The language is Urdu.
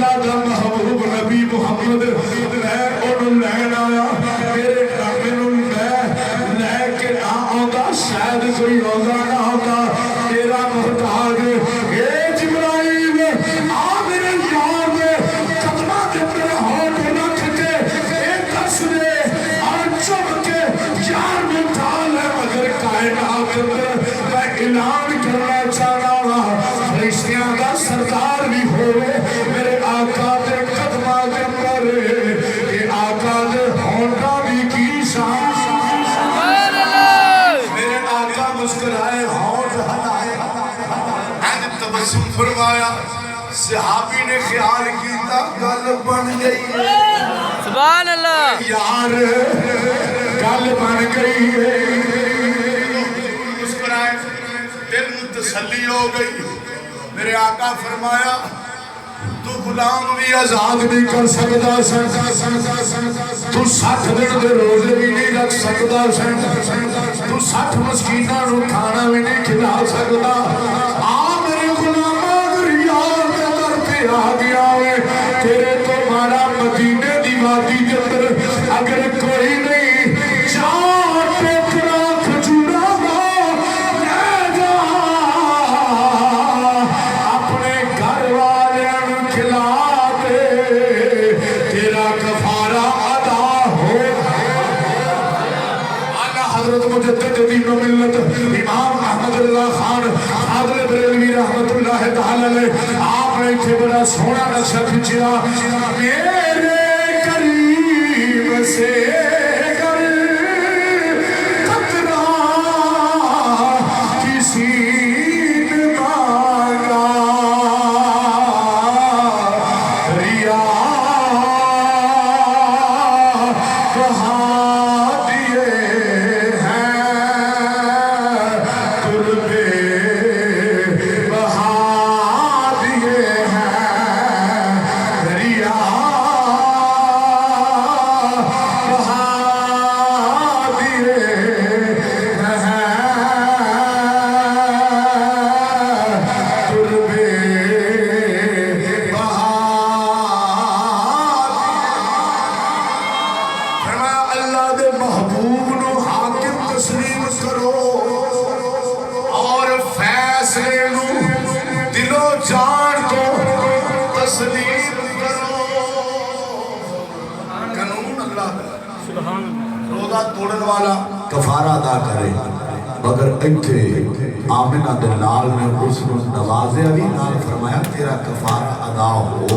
اللہ کا محبوب نبی محمد میں انہوں لین آیا میرے کامنوں میں لے کے آؤں شاید کوئی ہوگا نہ ہوگا تیرا محتاج اے جبرائیل آ میرے یار میں قدمہ کے میرے ہاتھ رکھ کے اے دس دے اور چپ کے یار میں ڈال ہے مگر کائنات میں اعلان کرنا چاہنا فرشتیاں کا سردار بھی ہوئے میرے آقا دے قدمہ کے اندر اے آقا دے ہونٹا بھی کی شان میرے آقا مسکرائے ہونٹ ہلائے تبسم فرمایا صحابی نے خیال کیتا گل بن گئی سبحان اللہ یار گل بن گئی مسکرائے دل متسلی ہو گئی میرے آقا فرمایا تو غلام بھی آزاد نہیں کر سکتا تو 60 دن دے روزے بھی نہیں رکھ سکتا تو 60 مسکیناں نو کھانا بھی نہیں کھلا سکتا آ میرے غلام اگر یار میں در پہ آ گیا ہے تیرے تو مارا مدینے دی وادی کے اندر اگر کوئی نہیں چار ٹوکرا کھجورا لے جا اپنے گھر والوں کھلا دے تیرا کفارہ ادا ہو اعلیٰ حضرت مجدد دین و ملت امام احمد اللہ خان حاضر بریلوی رحمت اللہ تعالی علیہ آپ نے اسے بڑا سونا نقشہ کھچیا میرے قریب سے گر قطرہ کسی نے مانگا ریا کہاں دیے ہیں تربے بہا دیے ہیں ریا کہاں دیے ہیں تربے بہا فرمایا اللہ دے محبوب نو حاکم تسلیم کرو اور فیصلے نو دل و جان کو تسلیم کرو قانون اللہ کا روزہ توڑن والا کفارہ ادا کرے مگر ایتھے آمنہ دلال نے اس نوازے علی نال فرمایا تیرا کفارہ ادا ہو